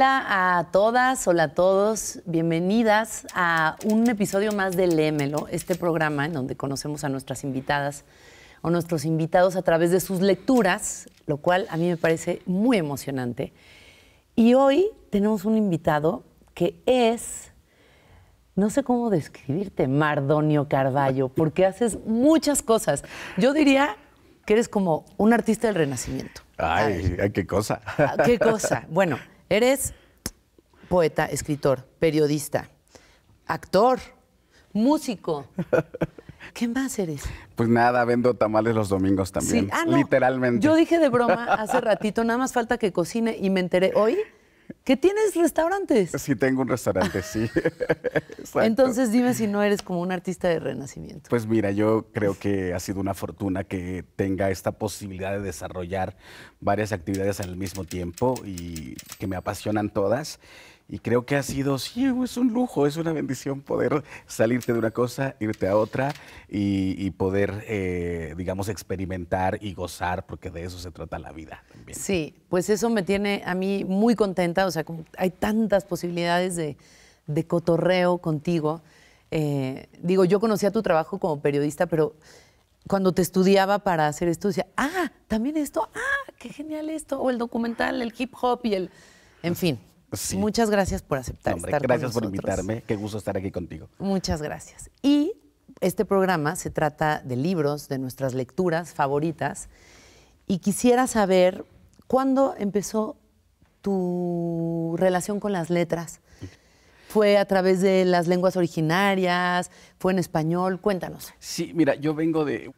Hola a todas, hola a todos, bienvenidas a un episodio más de Léemelo, este programa en donde conocemos a nuestras invitadas o nuestros invitados a través de sus lecturas, lo cual a mí me parece muy emocionante. Y hoy tenemos un invitado que es, no sé cómo describirte, Mardonio Carballo, porque haces muchas cosas. Yo diría que eres como un artista del Renacimiento. Ay, qué cosa. ¿Qué cosa? Bueno, eres poeta, escritor, periodista, actor, músico. ¿Qué más eres? Pues nada, vendo tamales los domingos también, Sí. No. Literalmente. Yo dije de broma hace ratito, nada más falta que cocine y me enteré hoy que tienes restaurantes. Sí, tengo un restaurante, sí. Exacto. Entonces dime si no eres como un artista de Renacimiento. Pues mira, yo creo que ha sido una fortuna que tenga esta posibilidad de desarrollar varias actividades al mismo tiempo y que me apasionan todas. Y creo que ha sido, sí, es un lujo, es una bendición poder salirte de una cosa, irte a otra y poder, digamos, experimentar y gozar, porque de eso se trata la vida también. Sí, pues eso me tiene a mí muy contenta, o sea, como hay tantas posibilidades de cotorreo contigo. Digo, yo conocía tu trabajo como periodista, pero cuando te estudiaba para hacer esto, decía, también esto, qué genial esto, o el documental, el hip hop y el... En fin. Sí. Muchas gracias por aceptar Hombre, estar gracias con por nosotros. invitarme. Qué gusto estar aquí contigo. Muchas gracias. Y este programa se trata de libros, de nuestras lecturas favoritas. Y quisiera saber, ¿cuándo empezó tu relación con las letras? ¿Fue a través de las lenguas originarias? ¿Fue en español? Cuéntanos. Sí, mira, yo vengo de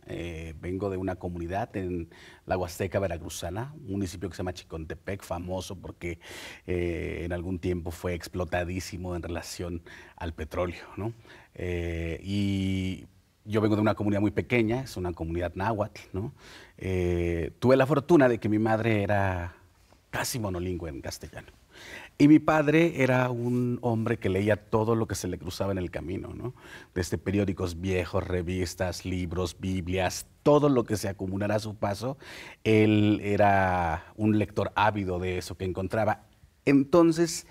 una comunidad en la Huasteca Veracruzana, un municipio que se llama Chicontepec, famoso porque en algún tiempo fue explotadísimo en relación al petróleo, ¿no? Y yo vengo de una comunidad muy pequeña, es una comunidad náhuatl, ¿no? Tuve la fortuna de que mi madre era casi monolingüe en castellano. Y mi padre era un hombre que leía todo lo que se le cruzaba en el camino, ¿no? Desde periódicos viejos, revistas, libros, Biblias, todo lo que se acumulara a su paso. Él era un lector ávido de eso que encontraba. Entonces,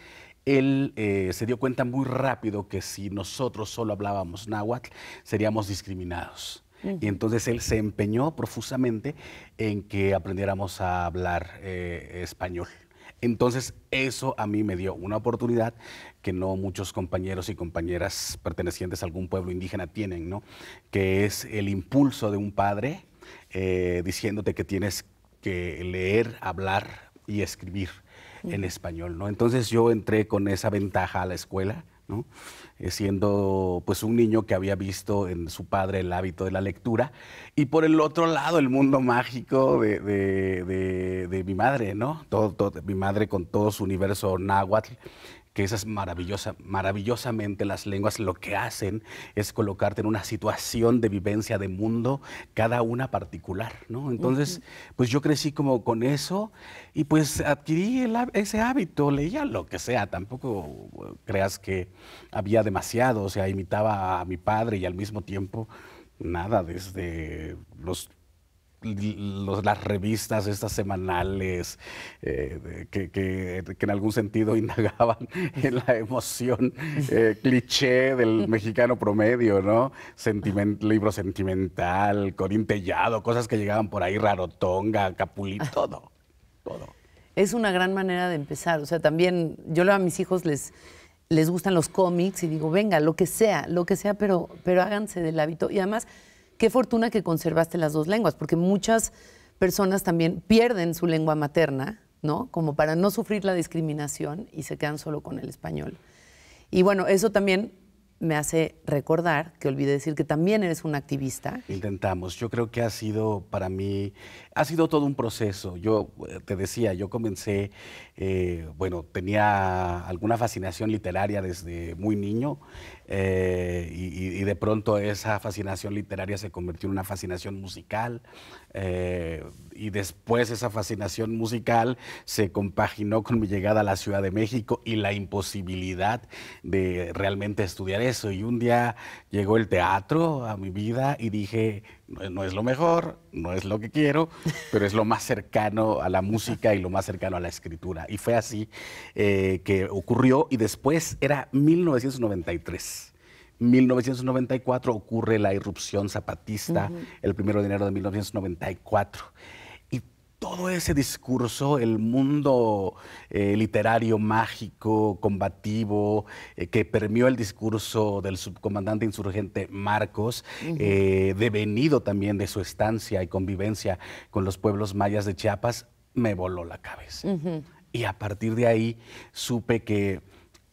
él se dio cuenta muy rápido que si nosotros solo hablábamos náhuatl, seríamos discriminados. Y entonces él se empeñó profusamente en que aprendiéramos a hablar español. Entonces, eso a mí me dio una oportunidad que no muchos compañeros y compañeras pertenecientes a algún pueblo indígena tienen, ¿no? Que es el impulso de un padre diciéndote que tienes que leer, hablar y escribir en español, ¿no? Entonces, yo entré con esa ventaja a la escuela, ¿no? Siendo pues un niño que había visto en su padre el hábito de la lectura y por el otro lado el mundo mágico de mi madre, ¿no? Mi madre con todo su universo náhuatl, que esas maravillosamente las lenguas lo que hacen es colocarte en una situación de vivencia de mundo, cada una particular, ¿no? Entonces, pues yo crecí como con eso y pues adquirí ese hábito, leía lo que sea, tampoco creas que había demasiado, o sea, imitaba a mi padre y al mismo tiempo nada, desde las revistas estas semanales que en algún sentido indagaban en la emoción cliché del mexicano promedio, ¿no? Libro sentimental, Corín Tellado, cosas que llegaban por ahí, Rarotonga, Capulí, todo. Es una gran manera de empezar. O sea, también yo a mis hijos les gustan los cómics y digo, venga, lo que sea, pero háganse del hábito. Y además, qué fortuna que conservaste las dos lenguas, porque muchas personas también pierden su lengua materna, ¿no? Como para no sufrir la discriminación y se quedan solo con el español. Y bueno, eso también me hace recordar, que olvidé decir que también eres un activista. Intentamos. Yo creo que ha sido para mí, ha sido todo un proceso. Yo te decía, yo comencé, bueno, tenía alguna fascinación literaria desde muy niño y de pronto esa fascinación literaria se convirtió en una fascinación musical y después esa fascinación musical se compaginó con mi llegada a la Ciudad de México y la imposibilidad de realmente estudiar eso. Y un día llegó el teatro a mi vida y dije, no es lo mejor, no es lo que quiero, pero es lo más cercano a la música y lo más cercano a la escritura. Y fue así que ocurrió, y después era 1993. 1994 ocurre la irrupción zapatista, el 1 de enero de 1994. Y todo ese discurso, el mundo literario, mágico, combativo, que permeó el discurso del subcomandante insurgente Marcos, devenido también de su estancia y convivencia con los pueblos mayas de Chiapas, me voló la cabeza. Y a partir de ahí supe que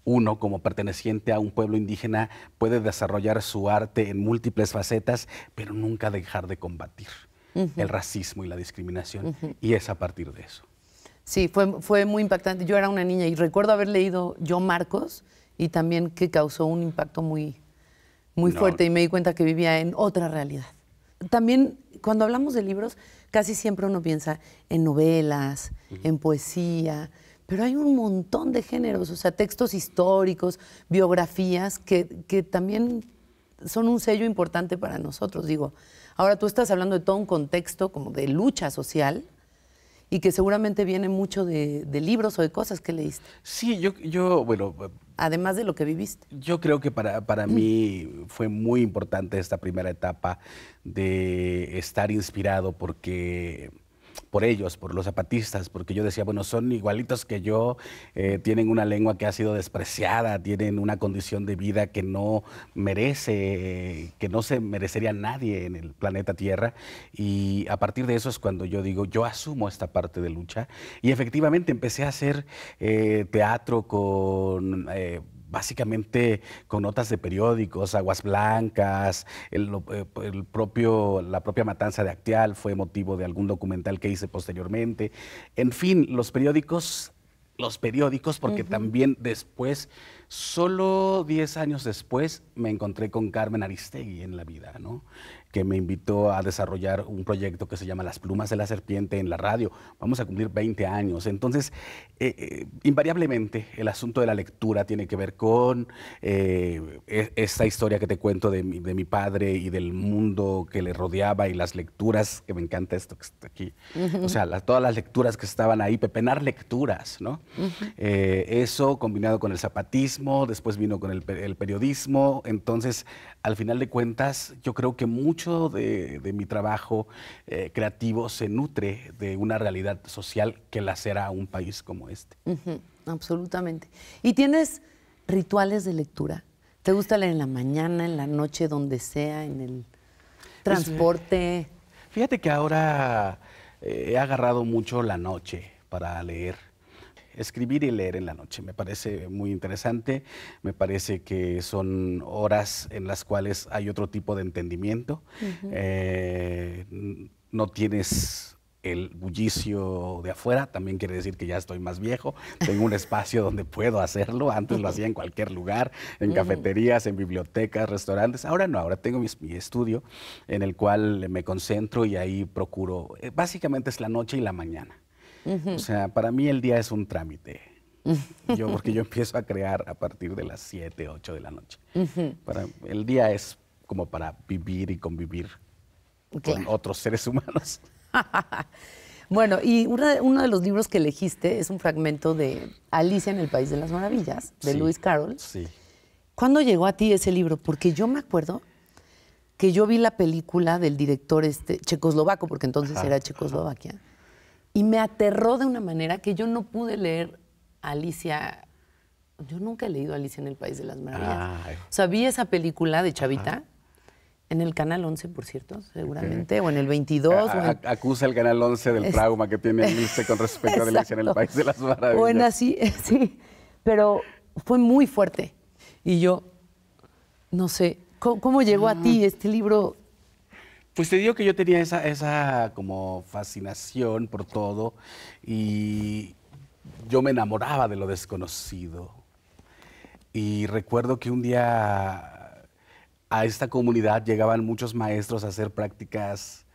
uno, como perteneciente a un pueblo indígena, puede desarrollar su arte en múltiples facetas, pero nunca dejar de combatir el racismo y la discriminación. Y es a partir de eso. Sí, fue muy impactante. Yo era una niña y recuerdo haber leído Yo Marcos, y también que causó un impacto muy fuerte, y me di cuenta que vivía en otra realidad. También, cuando hablamos de libros, casi siempre uno piensa en novelas, en poesía, pero hay un montón de géneros, o sea, textos históricos, biografías, que también son un sello importante para nosotros. Digo, ahora tú estás hablando de todo un contexto como de lucha social, y que seguramente viene mucho de libros o de cosas que leíste. Sí, bueno... Además de lo que viviste. Yo creo que para mí fue muy importante esta primera etapa de estar inspirado por ellos, por los zapatistas, porque yo decía, bueno, son igualitos que yo, tienen una lengua que ha sido despreciada, tienen una condición de vida que no se merecería nadie en el planeta Tierra, y a partir de eso es cuando yo digo, yo asumo esta parte de lucha, y efectivamente empecé a hacer teatro con... básicamente con notas de periódicos, Aguas Blancas, la propia matanza de Acteal fue motivo de algún documental que hice posteriormente. En fin, los periódicos, porque también después, solo 10 años después, me encontré con Carmen Aristegui en la vida, ¿no? Que me invitó a desarrollar un proyecto que se llama Las Plumas de la Serpiente en la radio. Vamos a cumplir 20 años. Entonces, invariablemente, el asunto de la lectura tiene que ver con esta historia que te cuento de mi padre y del mundo que le rodeaba, y las lecturas, que me encanta esto que está aquí. O sea, todas las lecturas que estaban ahí, pepenar lecturas, ¿no? Eso combinado con el zapatismo, después vino con el periodismo. Entonces, al final de cuentas, yo creo que mucho de mi trabajo creativo se nutre de una realidad social que lacera a un país como este. Absolutamente. ¿Y tienes rituales de lectura? ¿Te gusta leer en la mañana, en la noche, donde sea, en el transporte? Fíjate que ahora he agarrado mucho la noche para leer. Escribir y leer en la noche me parece muy interesante, me parece que son horas en las cuales hay otro tipo de entendimiento, no tienes el bullicio de afuera, también quiere decir que ya estoy más viejo, tengo un espacio donde puedo hacerlo, antes lo hacía en cualquier lugar, en cafeterías, en bibliotecas, restaurantes, ahora no, ahora tengo mi estudio en el cual me concentro y ahí procuro, básicamente es la noche y la mañana. O sea, para mí el día es un trámite. Porque yo empiezo a crear a partir de las 7, 8 de la noche. El día es como para vivir y convivir con otros seres humanos. Bueno, y uno de los libros que elegiste es un fragmento de Alicia en el País de las Maravillas, de Lewis Carroll. Sí. ¿Cuándo llegó a ti ese libro? Porque yo me acuerdo que yo vi la película del director checoslovaco, porque entonces era Checoslovaquia, y me aterró de una manera que yo no pude leer Alicia. Yo nunca he leído Alicia en el País de las Maravillas. O sea, vi esa película de chavita en el Canal 11, por cierto, seguramente, o en el 22. Acusa el Canal 11 del trauma que tiene Alicia con respecto a Alicia en el País de las Maravillas. O en así, sí, pero fue muy fuerte. Y yo, no sé, ¿cómo llegó a ti este libro? Pues te digo que yo tenía esa como fascinación por todo, y yo me enamoraba de lo desconocido. Y recuerdo que un día a esta comunidad llegaban muchos maestros a hacer prácticas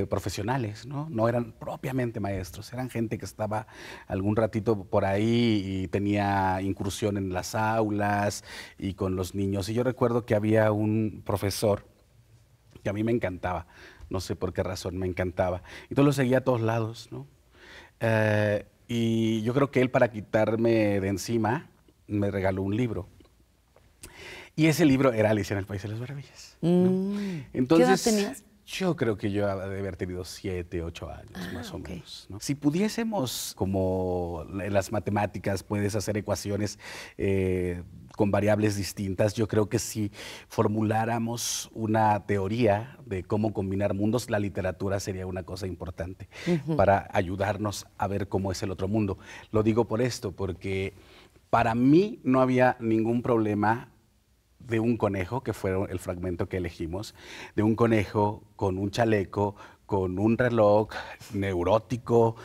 profesionales, ¿no? No eran propiamente maestros, eran gente que estaba algún ratito por ahí y tenía incursión en las aulas y con los niños. Y yo recuerdo que había un profesor que a mí me encantaba, no sé por qué razón me encantaba. Entonces lo seguía a todos lados, ¿no? Y yo creo que él, para quitarme de encima, me regaló un libro. Y ese libro era Alicia en el País de las Maravillas, ¿no? ¿Qué edad tenías? Yo creo que yo de haber tenido 7, 8 años, más o menos, ¿no? Si pudiésemos, como en las matemáticas, puedes hacer ecuaciones con variables distintas, yo creo que si formuláramos una teoría de cómo combinar mundos, la literatura sería una cosa importante para ayudarnos a ver cómo es el otro mundo. Lo digo por esto, porque para mí no había ningún problema de un conejo, que fue el fragmento que elegimos, de un conejo con un chaleco, con un reloj neurótico,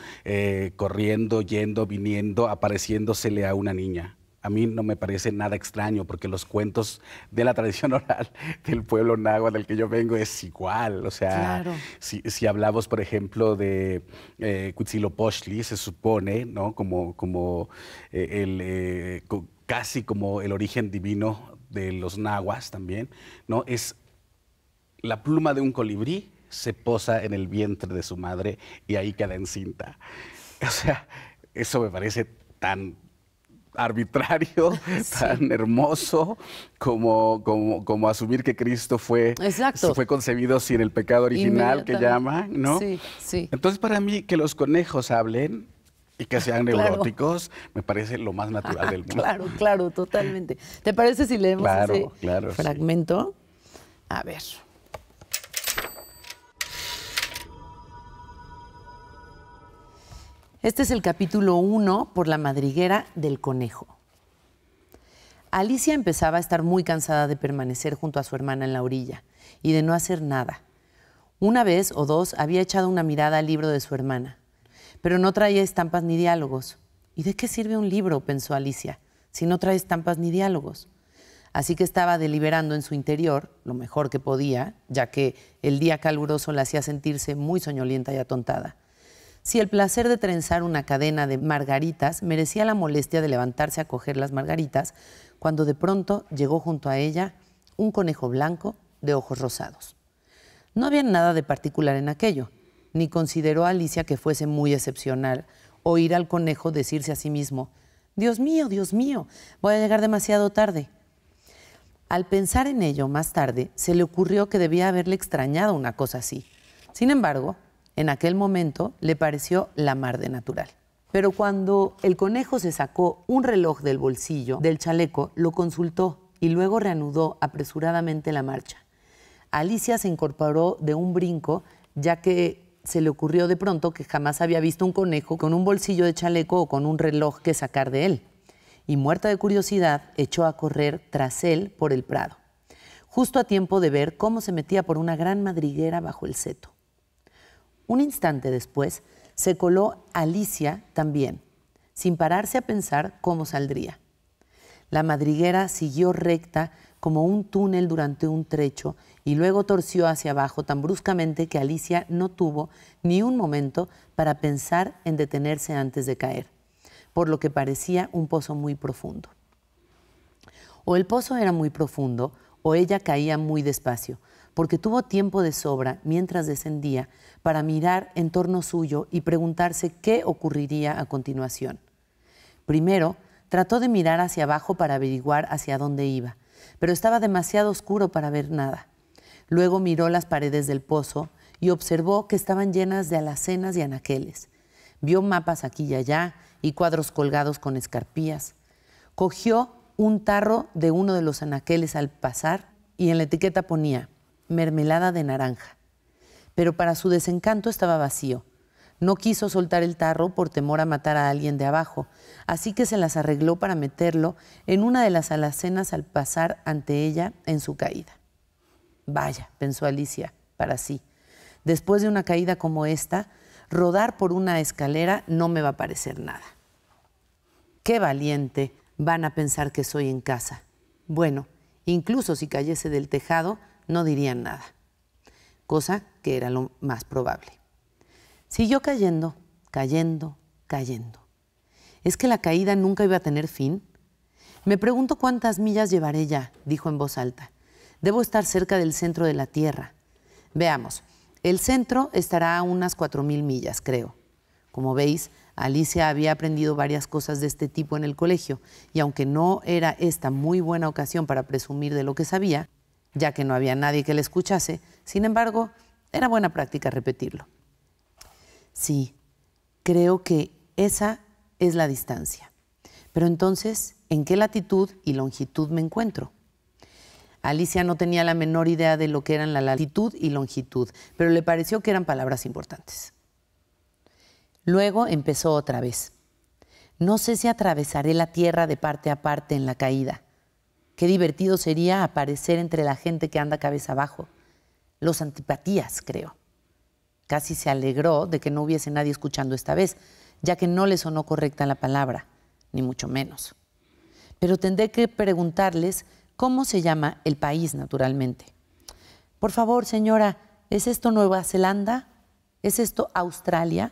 corriendo, yendo, viniendo, apareciéndosele a una niña. A mí no me parece nada extraño, porque los cuentos de la tradición oral del pueblo náhuatl del que yo vengo es igual. O sea, claro. si hablamos, por ejemplo, de Huitzilopochtli, se supone, ¿no? Casi como el origen divino de los nahuas también, ¿no? Es la pluma de un colibrí se posa en el vientre de su madre y ahí queda encinta. O sea, eso me parece tan arbitrario, sí, tan hermoso como asumir que Cristo fue concebido sin el pecado original, que llaman, ¿no? Sí, sí. Entonces, para mí, que los conejos hablen y que sean neuróticos, me parece lo más natural del mundo. Claro, claro, totalmente. ¿Te parece si leemos ese fragmento? Sí. A ver. Este es el capítulo 1 por la madriguera del conejo. Alicia empezaba a estar muy cansada de permanecer junto a su hermana en la orilla y de no hacer nada. Una vez o dos había echado una mirada al libro de su hermana, pero no traía estampas ni diálogos. ¿Y de qué sirve un libro?, pensó Alicia, si no trae estampas ni diálogos. Así que estaba deliberando en su interior, lo mejor que podía, ya que el día caluroso la hacía sentirse muy soñolienta y atontada, si el placer de trenzar una cadena de margaritas merecía la molestia de levantarse a coger las margaritas, cuando de pronto llegó junto a ella un conejo blanco de ojos rosados. No había nada de particular en aquello, ni consideró a Alicia que fuese muy excepcional oír al conejo decirse a sí mismo: Dios mío, voy a llegar demasiado tarde. Al pensar en ello más tarde, se le ocurrió que debía haberle extrañado una cosa así. Sin embargo, en aquel momento le pareció la mar de natural. Pero cuando el conejo se sacó un reloj del bolsillo del chaleco, lo consultó y luego reanudó apresuradamente la marcha. Alicia se incorporó de un brinco, ya que se le ocurrió de pronto que jamás había visto un conejo con un bolsillo de chaleco o con un reloj que sacar de él. Y muerta de curiosidad, echó a correr tras él por el prado, justo a tiempo de ver cómo se metía por una gran madriguera bajo el seto. Un instante después, se coló Alicia también, sin pararse a pensar cómo saldría. La madriguera siguió recta como un túnel durante un trecho y luego torció hacia abajo tan bruscamente que Alicia no tuvo ni un momento para pensar en detenerse antes de caer, por lo que parecía un pozo muy profundo. O el pozo era muy profundo o ella caía muy despacio, porque tuvo tiempo de sobra mientras descendía para mirar en torno suyo y preguntarse qué ocurriría a continuación. Primero, trató de mirar hacia abajo para averiguar hacia dónde iba, pero estaba demasiado oscuro para ver nada. Luego miró las paredes del pozo y observó que estaban llenas de alacenas y anaqueles. Vio mapas aquí y allá y cuadros colgados con escarpías. Cogió un tarro de uno de los anaqueles al pasar y en la etiqueta ponía mermelada de naranja. Pero para su desencanto estaba vacío. No quiso soltar el tarro por temor a matar a alguien de abajo, así que se las arregló para meterlo en una de las alacenas al pasar ante ella en su caída. Vaya, pensó Alicia para sí, después de una caída como esta, rodar por una escalera no me va a parecer nada. Qué valiente, van a pensar que soy en casa. Bueno, incluso si cayese del tejado, no dirían nada. cosa que era lo más probable. Siguió cayendo, cayendo, cayendo. ¿Es que la caída nunca iba a tener fin? Me pregunto cuántas millas llevaré ya, dijo en voz alta. Debo estar cerca del centro de la Tierra. Veamos, el centro estará a unas 4,000 millas, creo. Como veis, Alicia había aprendido varias cosas de este tipo en el colegio, y aunque no era esta muy buena ocasión para presumir de lo que sabía, ya que no había nadie que la escuchase, sin embargo, era buena práctica repetirlo. Sí, creo que esa es la distancia. Pero entonces, ¿en qué latitud y longitud me encuentro? Alicia no tenía la menor idea de lo que eran la latitud y longitud, pero le pareció que eran palabras importantes. Luego empezó otra vez. No sé si atravesaré la tierra de parte a parte en la caída. Qué divertido sería aparecer entre la gente que anda cabeza abajo. Los antipatías, creo. Casi se alegró de que no hubiese nadie escuchando esta vez, ya que no le sonó correcta la palabra, ni mucho menos. Pero tendré que preguntarles cómo se llama el país, naturalmente. Por favor, señora, ¿es esto Nueva Zelanda? ¿Es esto Australia?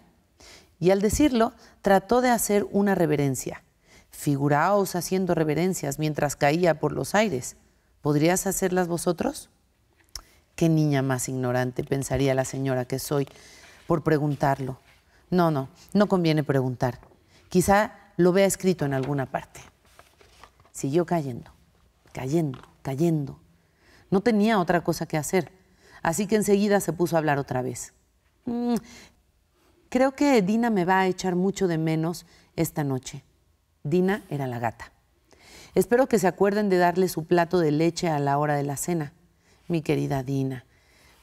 Y al decirlo, trató de hacer una reverencia. Figuraos haciendo reverencias mientras caía por los aires. ¿Podrías hacerlas vosotros? Qué niña más ignorante, pensaría la señora que soy, por preguntarlo. No conviene preguntar. Quizá lo vea escrito en alguna parte. Siguió cayendo, cayendo, cayendo. No tenía otra cosa que hacer, así que enseguida se puso a hablar otra vez. Creo que Dina me va a echar mucho de menos esta noche. Dina era la gata. Espero que se acuerden de darle su plato de leche a la hora de la cena. Mi querida Dina,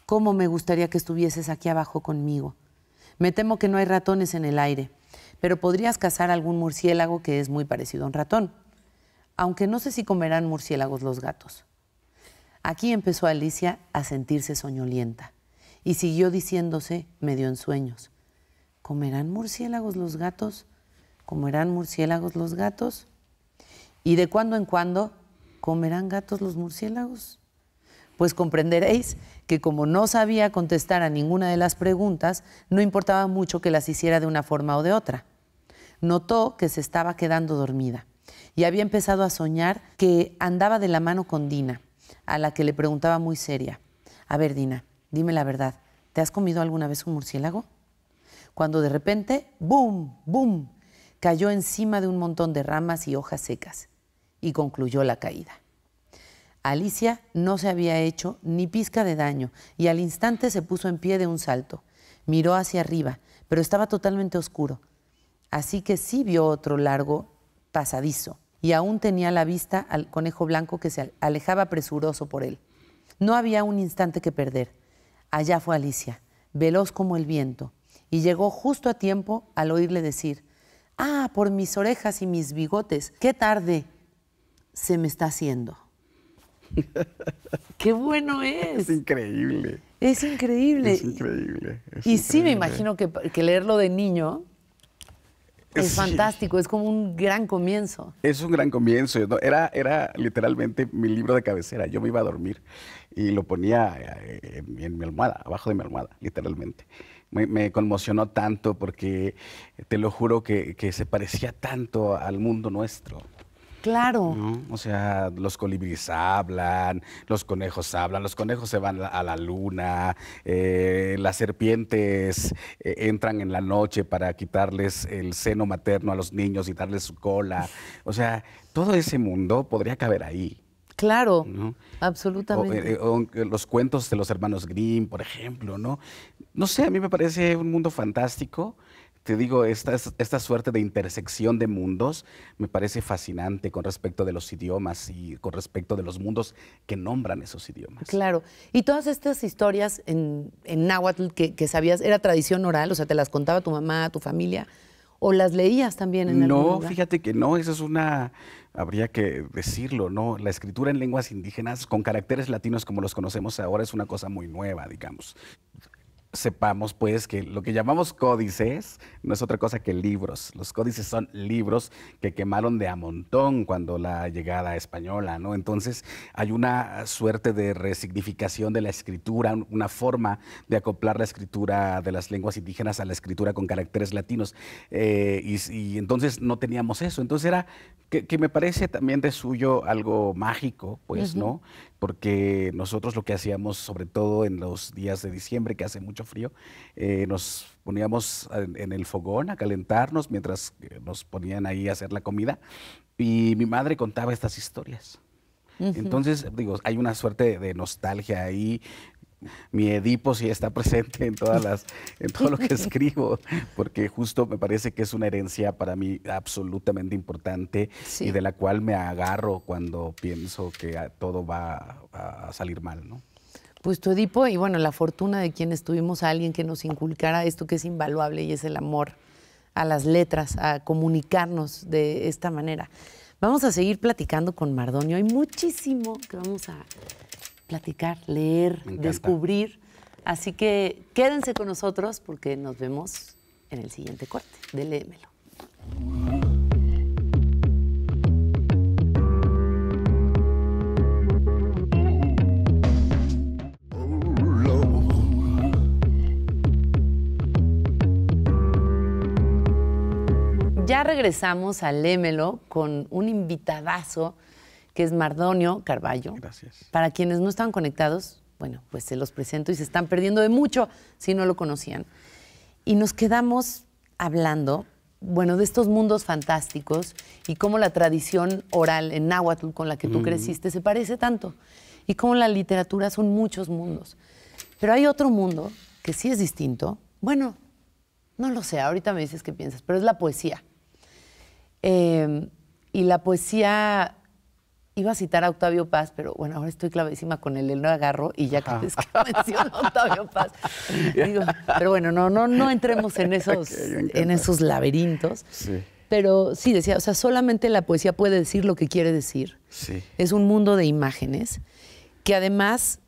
cómo me gustaría que estuvieses aquí abajo conmigo. Me temo que no hay ratones en el aire, pero podrías cazar algún murciélago que es muy parecido a un ratón. Aunque no sé si comerán murciélagos los gatos. Aquí empezó Alicia a sentirse soñolienta y siguió diciéndose medio en sueños. ¿Comerán murciélagos los gatos? ¿Comerán murciélagos los gatos? ¿Y de cuando en cuando comerán gatos los murciélagos? Pues comprenderéis que como no sabía contestar a ninguna de las preguntas, no importaba mucho que las hiciera de una forma o de otra. Notó que se estaba quedando dormida y había empezado a soñar que andaba de la mano con Dina, a la que le preguntaba muy seria. A ver, Dina, dime la verdad, ¿te has comido alguna vez un murciélago? Cuando de repente, ¡bum! ¡Bum! Cayó encima de un montón de ramas y hojas secas y concluyó la caída. Alicia no se había hecho ni pizca de daño y al instante se puso en pie de un salto. Miró hacia arriba, pero estaba totalmente oscuro. Así que sí vio otro largo pasadizo y aún tenía la vista al conejo blanco que se alejaba presuroso por él. No había un instante que perder. Allá fue Alicia, veloz como el viento, y llegó justo a tiempo al oírle decir: «Ah, por mis orejas y mis bigotes, qué tarde se me está haciendo». ¡Qué bueno es! Es increíble. Es increíble. Es increíble. Y sí, me imagino que leerlo de niño es Sí. fantástico, es como un gran comienzo. Es un gran comienzo, ¿no? Era literalmente mi libro de cabecera. Yo me iba a dormir y lo ponía en mi almohada, abajo de mi almohada, literalmente. Me conmocionó tanto porque te lo juro que se parecía tanto al mundo nuestro. Claro. ¿No? O sea, los colibríes hablan, los conejos se van a la luna, las serpientes entran en la noche para quitarles el seno materno a los niños y darles su cola. O sea, todo ese mundo podría caber ahí. Claro, ¿No? absolutamente. O los cuentos de los hermanos Grimm, por ejemplo, ¿no? No sé, a mí me parece un mundo fantástico. Te digo, esta suerte de intersección de mundos me parece fascinante con respecto de los idiomas y con respecto de los mundos que nombran esos idiomas. Claro. Y todas estas historias en náhuatl que sabías, ¿era tradición oral? O sea, ¿te las contaba tu mamá, tu familia? ¿O las leías también en algún lugar? No, fíjate que no, eso es habría que decirlo, ¿no? La escritura en lenguas indígenas con caracteres latinos como los conocemos ahora es una cosa muy nueva, digamos. sepamos pues que lo que llamamos códices no es otra cosa que libros. Los códices son libros que quemaron de a montón cuando la llegada española, ¿no? Entonces hay una suerte de resignificación de la escritura, una forma de acoplar la escritura de las lenguas indígenas a la escritura con caracteres latinos. Y entonces no teníamos eso. Entonces era que me parece también de suyo algo mágico, pues, ¿no? Porque nosotros lo que hacíamos, sobre todo en los días de diciembre, que hace mucho frío, nos poníamos en el fogón a calentarnos mientras nos ponían ahí a hacer la comida y mi madre contaba estas historias. Entonces, digo, hay una suerte de nostalgia ahí. Mi Edipo sí está presente en en todo lo que escribo, porque justo me parece que es una herencia para mí absolutamente importante y de la cual me agarro cuando pienso que todo va a salir mal, ¿no? Pues tu Edipo y bueno, la fortuna de quienes tuvimos a alguien que nos inculcara esto que es invaluable y es el amor a las letras, a comunicarnos de esta manera. Vamos a seguir platicando con Mardonio. Hay muchísimo que vamos a platicar, leer, descubrir. Así que quédense con nosotros porque nos vemos en el siguiente corte de Léemelo. Ya regresamos a Léemelo con un invitadazo que es Mardonio Carballo. Gracias. Para quienes no están conectados, bueno, pues se los presento y se están perdiendo de mucho si no lo conocían. Y nos quedamos hablando, bueno, de estos mundos fantásticos y cómo la tradición oral en náhuatl con la que tú creciste se parece tanto y cómo la literatura son muchos mundos. Pero hay otro mundo que sí es distinto. Bueno, no lo sé, ahorita me dices qué piensas, pero es la poesía. Y la poesía, iba a citar a Octavio Paz, pero bueno, ahora estoy clavadísima con él, no agarro y ya que menciono a Octavio Paz. Digo, pero bueno, no entremos en esos laberintos. Sí. Pero sí, decía, o sea, solamente la poesía puede decir lo que quiere decir. Sí. Es un mundo de imágenes que además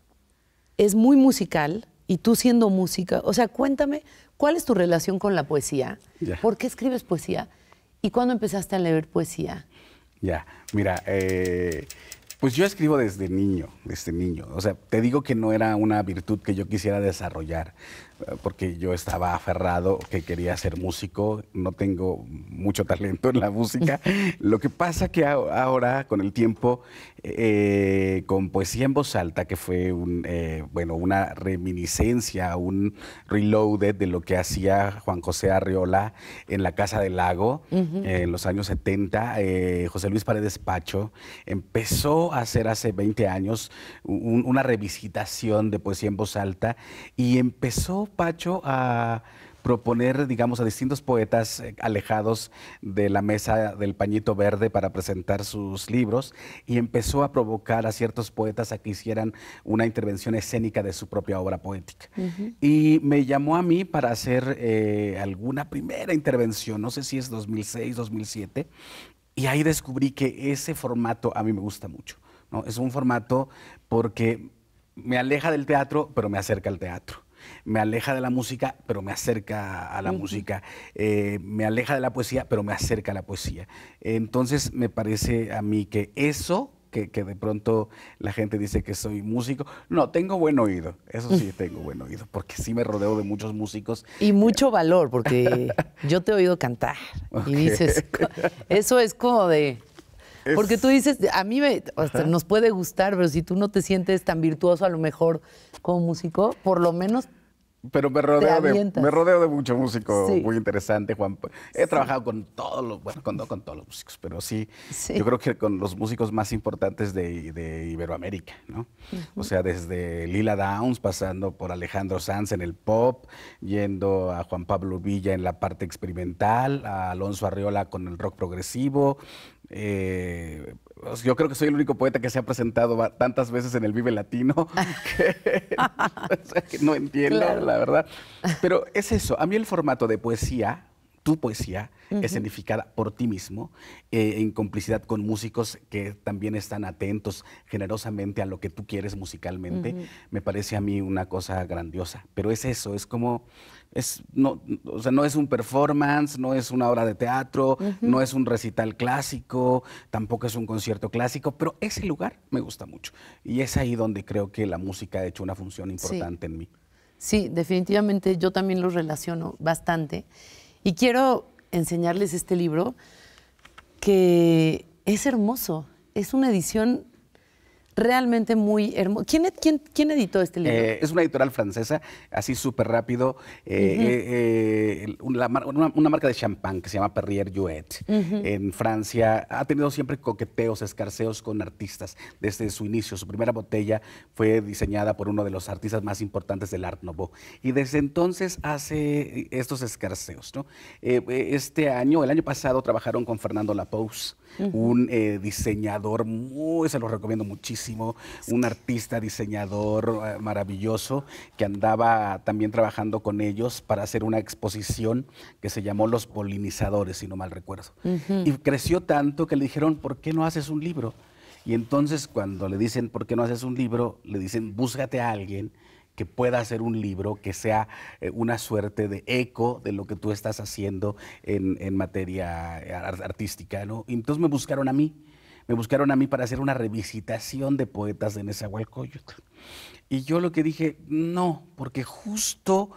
es muy musical y tú siendo música, o sea, cuéntame, ¿cuál es tu relación con la poesía? Ya. ¿Por qué escribes poesía? ¿Y cuándo empezaste a leer poesía? Ya, mira, pues yo escribo desde niño. O sea, te digo que no era una virtud que yo quisiera desarrollar, porque yo estaba aferrado que quería ser músico, no tengo mucho talento en la música. Lo que pasa que ahora, con el tiempo, con Poesía en Voz Alta, que fue una reminiscencia, un reloaded de lo que hacía Juan José Arriola en la Casa del Lago en los años 70, José Luis Paredes Pacho empezó a hacer hace 20 años una revisitación de Poesía en Voz Alta y empezó Pacho a proponer, digamos, a distintos poetas alejados de la mesa del pañito verde para presentar sus libros y empezó a provocar a ciertos poetas a que hicieran una intervención escénica de su propia obra poética. Y me llamó a mí para hacer alguna primera intervención, no sé si es 2006, 2007, y ahí descubrí que ese formato a mí me gusta mucho, ¿no? Es un formato porque me aleja del teatro, pero me acerca al teatro. Me aleja de la música, pero me acerca a la música. Me aleja de la poesía, pero me acerca a la poesía. Entonces me parece a mí que eso, que de pronto la gente dice que soy músico, no, tengo buen oído, eso sí tengo buen oído, porque sí me rodeo de muchos músicos. Y mucho valor, porque yo te he oído cantar y dices, eso es como de... Porque tú dices, a mí nos puede gustar, pero si tú no te sientes tan virtuoso a lo mejor como músico, por lo menos pero me rodeo de mucho músico muy interesante, Juan. He trabajado con todos los, bueno, con todos los músicos, pero sí, yo creo que con los músicos más importantes de Iberoamérica, ¿no? O sea, desde Lila Downs, pasando por Alejandro Sanz en el pop, yendo a Juan Pablo Villa en la parte experimental, a Alonso Arriola con el rock progresivo. Yo creo que soy el único poeta que se ha presentado tantas veces en el Vive Latino que no entiendo, la verdad. Pero es eso, a mí el formato de poesía, tu poesía escenificada por ti mismo, en complicidad con músicos que también están atentos generosamente a lo que tú quieres musicalmente, me parece a mí una cosa grandiosa. Pero es eso, es como, no, o sea, no es un performance, no es una obra de teatro, no es un recital clásico, tampoco es un concierto clásico, pero ese lugar me gusta mucho. Y es ahí donde creo que la música ha hecho una función importante en mí. Sí, definitivamente yo también lo relaciono bastante. Y quiero enseñarles este libro que es hermoso. Es una edición realmente muy hermosa. ¿Quién editó este libro? Es una editorial francesa, así súper rápido, una marca de champán que se llama Perrier Jouet. En Francia ha tenido siempre coqueteos, escarceos con artistas desde su inicio. Su primera botella fue diseñada por uno de los artistas más importantes del Art Nouveau. Y desde entonces hace estos escarceos, ¿no? Este año, el año pasado, trabajaron con Fernando Lapousse, un diseñador se lo recomiendo muchísimo, un artista, diseñador maravilloso, que andaba también trabajando con ellos para hacer una exposición que se llamó Los Polinizadores, si no mal recuerdo. Y creció tanto que le dijeron, ¿por qué no haces un libro? Y entonces cuando le dicen, ¿por qué no haces un libro?, le dicen, búscate a alguien que pueda hacer un libro que sea una suerte de eco de lo que tú estás haciendo en materia artística, ¿no? Y entonces me buscaron a mí para hacer una revisitación de poetas de Nezahualcóyotl. Y yo lo que dije, no, porque justo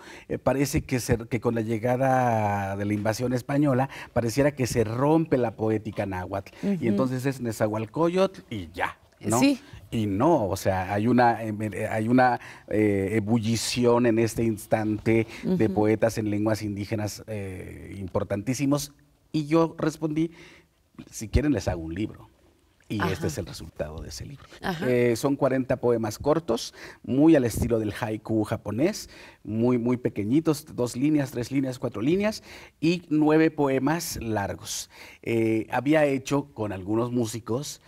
parece que con la llegada de la invasión española, pareciera que se rompe la poética náhuatl. Y entonces es Nezahualcóyotl y ya, ¿no? Sí. Y no, o sea, hay una ebullición en este instante de poetas en lenguas indígenas importantísimos. Y yo respondí, si quieren les hago un libro. Y este es el resultado de ese libro. Son 40 poemas cortos, muy al estilo del haiku japonés, muy, muy pequeñitos, 2 líneas, 3 líneas, 4 líneas, y 9 poemas largos. Había hecho con algunos músicos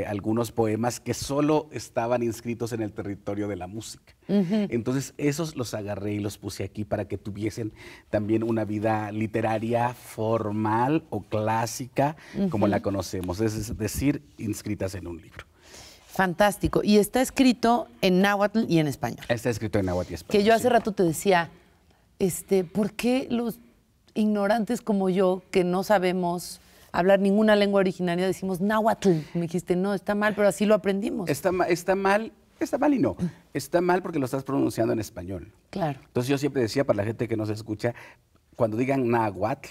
algunos poemas que solo estaban inscritos en el territorio de la música. Entonces esos los agarré y los puse aquí para que tuviesen también una vida literaria formal o clásica como la conocemos, es decir, inscritas en un libro. Fantástico. Y está escrito en náhuatl y en español. Está escrito en náhuatl y español. Que yo hace rato te decía, ¿por qué los ignorantes como yo, que no sabemos hablar ninguna lengua originaria, decimos náhuatl? Me dijiste, no, está mal, pero así lo aprendimos. Está mal y no. Está mal porque lo estás pronunciando en español. Claro. Entonces yo siempre decía, para la gente que nos escucha, cuando digan náhuatl,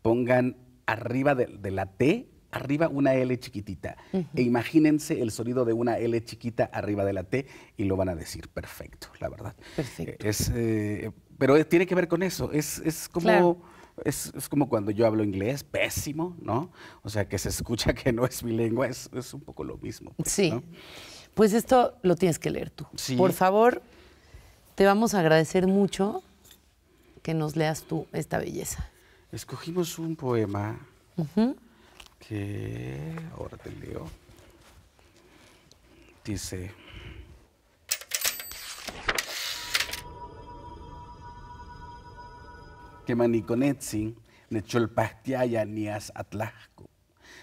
pongan arriba de la T, arriba una L chiquitita. E imagínense el sonido de una L chiquita arriba de la T y lo van a decir perfecto, la verdad. Perfecto. Pero tiene que ver con eso. Es como... Claro. Es como cuando yo hablo inglés, pésimo, ¿no? O sea, que se escucha que no es mi lengua, es un poco lo mismo. Pues, sí. ¿no? Pues esto lo tienes que leer tú. Sí. Por favor, te vamos a agradecer mucho que nos leas tú esta belleza. Escogimos un poema que ahora te leo. Dice... que maniconetzin necholpahtiaya nias atlahco,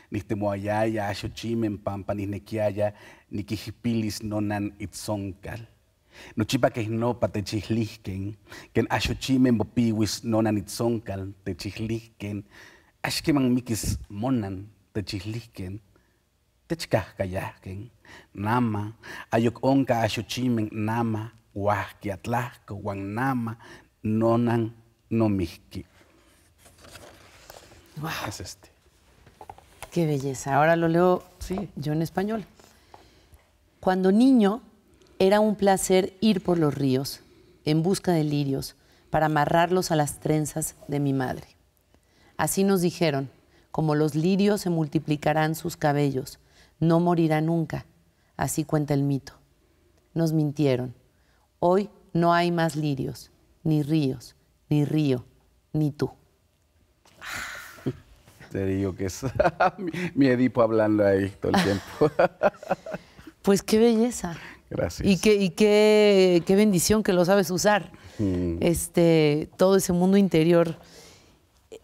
nistemoayaya axochimen pampa nisnequiaya niquijipilis nonan itzonkal. Nochipa quehnopa techihlisken, ken axochimen bopiwis nonan itzonkal techihlisken, axkeman mikis monan techihlisken, techkahkayahken, nama, ayok onka axochimen nama, huahki atlahco, huan nama, nonan no mihki. Wow. Es Qué belleza. Ahora lo leo yo en español. Cuando niño, era un placer ir por los ríos en busca de lirios para amarrarlos a las trenzas de mi madre. Así nos dijeron, como los lirios se multiplicarán sus cabellos, no morirá nunca. Así cuenta el mito. Nos mintieron. Hoy no hay más lirios, ni ríos, ni río, ni tú. Te digo que es mi Edipo hablando ahí todo el tiempo. Pues qué belleza. Gracias. Y qué bendición que lo sabes usar. Todo ese mundo interior.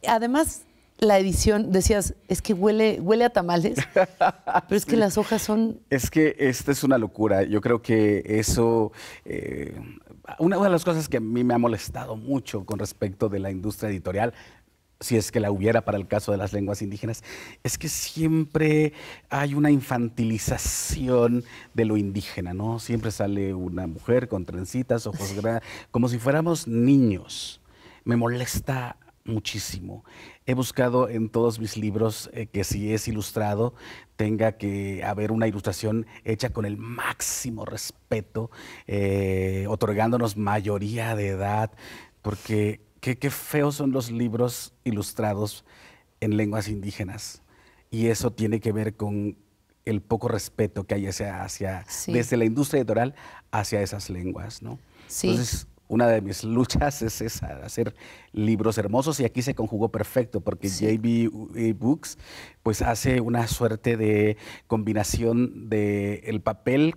Además, la edición, decías, es que huele a tamales, pero es que las hojas son... Es que esta es una locura. Yo creo que eso... una de las cosas que a mí me ha molestado mucho con respecto de la industria editorial, si es que la hubiera para el caso de las lenguas indígenas, es que siempre hay una infantilización de lo indígena, ¿no? Siempre sale una mujer con trencitas, ojos grandes, como si fuéramos niños. Me molesta muchísimo. He buscado en todos mis libros que si es ilustrado tenga que haber una ilustración hecha con el máximo respeto, otorgándonos mayoría de edad, porque qué feos son los libros ilustrados en lenguas indígenas. Y eso tiene que ver con el poco respeto que hay desde la industria editorial hacia esas lenguas, ¿no? Sí. Entonces, una de mis luchas es esa, hacer libros hermosos, y aquí se conjugó perfecto porque JB Books pues hace una suerte de combinación de el papel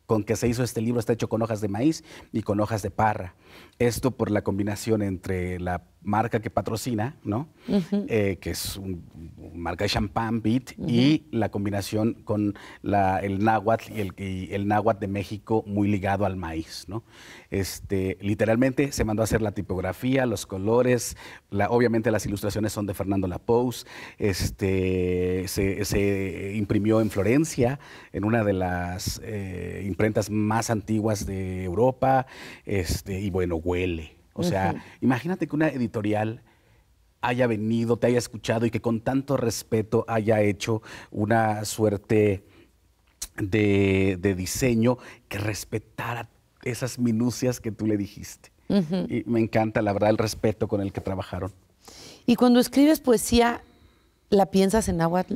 con que se hizo este libro. Está hecho con hojas de maíz y con hojas de parra. Esto por la combinación entre la marca que patrocina, ¿no? Que es una marca de champán, Beat, y la combinación con el náhuatl y el náhuatl de México muy ligado al maíz, ¿no? Literalmente se mandó a hacer la tipografía, los colores, obviamente las ilustraciones son de Fernando Lapous. Se imprimió en Florencia, en una de las imprentas más antiguas de Europa, y bueno, huele. O sea, imagínate que una editorial haya venido, te haya escuchado y que con tanto respeto haya hecho una suerte de diseño que respetara esas minucias que tú le dijiste. Y me encanta, la verdad, el respeto con el que trabajaron. ¿Y cuando escribes poesía, la piensas en náhuatl?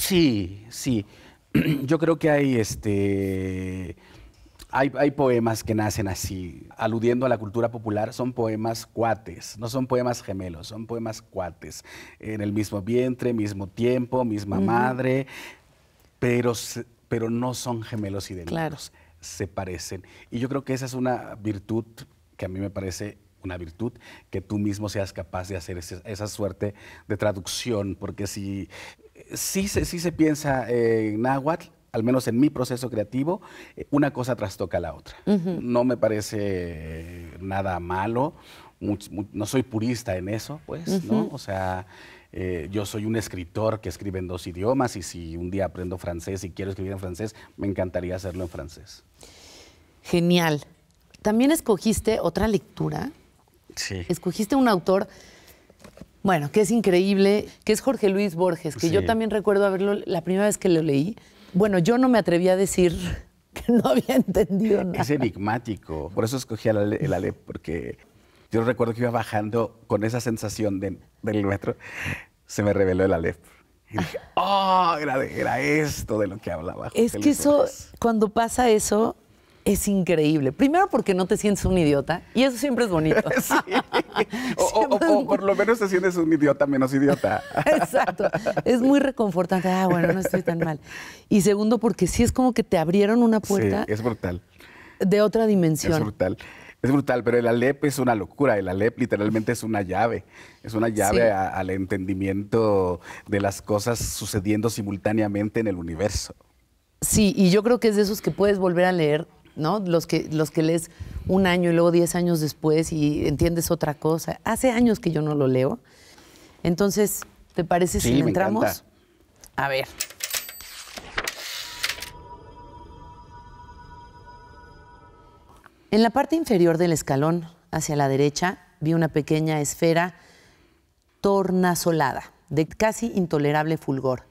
Sí, sí. Yo creo que hay poemas que nacen así, aludiendo a la cultura popular. Son poemas cuates, no son poemas gemelos, son poemas cuates. En el mismo vientre, mismo tiempo, misma madre, pero no son gemelos idénticos. Claro. Se parecen. Y yo creo que esa es una virtud que a mí me parece una virtud, que tú mismo seas capaz de hacer esa suerte de traducción, porque sí se piensa en náhuatl, al menos en mi proceso creativo, una cosa trastoca a la otra. No me parece nada malo, no soy purista en eso, pues, ¿no? O sea, yo soy un escritor que escribe en 2 idiomas, y si un día aprendo francés y quiero escribir en francés, me encantaría hacerlo en francés. Genial. También escogiste otra lectura. Sí. Escogiste un autor, bueno, que es increíble, que es Jorge Luis Borges, que yo también recuerdo haberlo, la primera vez que lo leí. Bueno, yo no me atreví a decir que no había entendido nada. Es enigmático. Por eso escogí el Aleph, porque yo recuerdo que iba bajando con esa sensación del metro, se me reveló el Aleph. Y dije, ¡oh! Era esto de lo que hablaba Jorge Es que eso, cuando pasa eso, es increíble. Primero porque no te sientes un idiota, y eso siempre es bonito. Sí. O por lo menos te sientes un idiota menos idiota. Exacto. Es muy reconfortante. Ah, bueno, no estoy tan mal. Y segundo porque sí es como que te abrieron una puerta. Sí, es brutal. De otra dimensión. Es brutal. Es brutal, pero el Aleph es una locura. El Aleph literalmente es una llave. Es una llave al entendimiento de las cosas sucediendo simultáneamente en el universo. Sí, y yo creo que es de esos que puedes volver a leer, ¿no? Los que lees un año y luego 10 años después y entiendes otra cosa. Hace años que yo no lo leo. Entonces, ¿te parece si le entramos? Encanta. A ver. En la parte inferior del escalón, hacia la derecha, vi una pequeña esfera tornasolada, de casi intolerable fulgor.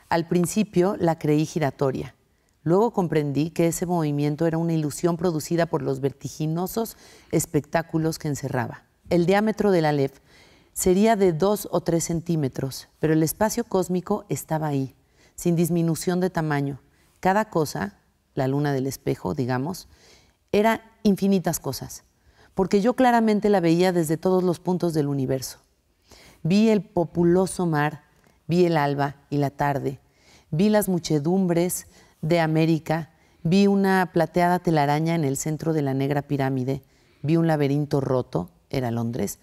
Al principio la creí giratoria. Luego comprendí que ese movimiento era una ilusión producida por los vertiginosos espectáculos que encerraba. El diámetro del Aleph sería de 2 o 3 centímetros, pero el espacio cósmico estaba ahí, sin disminución de tamaño. Cada cosa, la luna del espejo, digamos, era infinitas cosas, porque yo claramente la veía desde todos los puntos del universo. Vi el populoso mar, vi el alba y la tarde, vi las muchedumbres de América, vi una plateada telaraña en el centro de la negra pirámide, vi un laberinto roto, era Londres,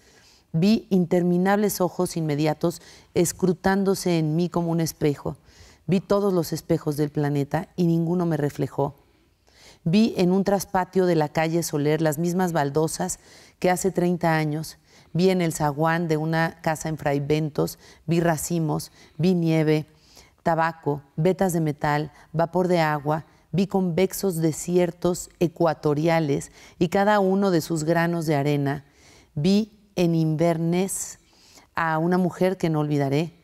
Vi interminables ojos inmediatos escrutándose en mí como un espejo. Vi todos los espejos del planeta y ninguno me reflejó. Vi en un traspatio de la calle Soler las mismas baldosas que hace 30 años. Vi en el zaguán de una casa en Fray Bentos, vi racimos, vi nieve, tabaco, vetas de metal, vapor de agua, vi convexos desiertos ecuatoriales y cada uno de sus granos de arena. Vi en Inverness a una mujer que no olvidaré.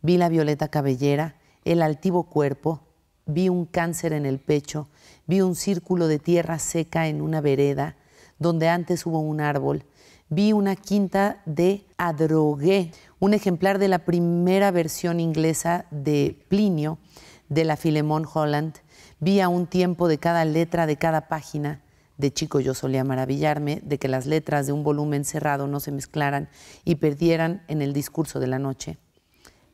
Vi la violeta cabellera, el altivo cuerpo, vi un cáncer en el pecho, vi un círculo de tierra seca en una vereda donde antes hubo un árbol. Vi una quinta de Adrogué, un ejemplar de la primera versión inglesa de Plinio, de la Philemon Holland. Vi a un tiempo de cada letra de cada página. De chico yo solía maravillarme de que las letras de un volumen cerrado no se mezclaran y perdieran en el discurso de la noche.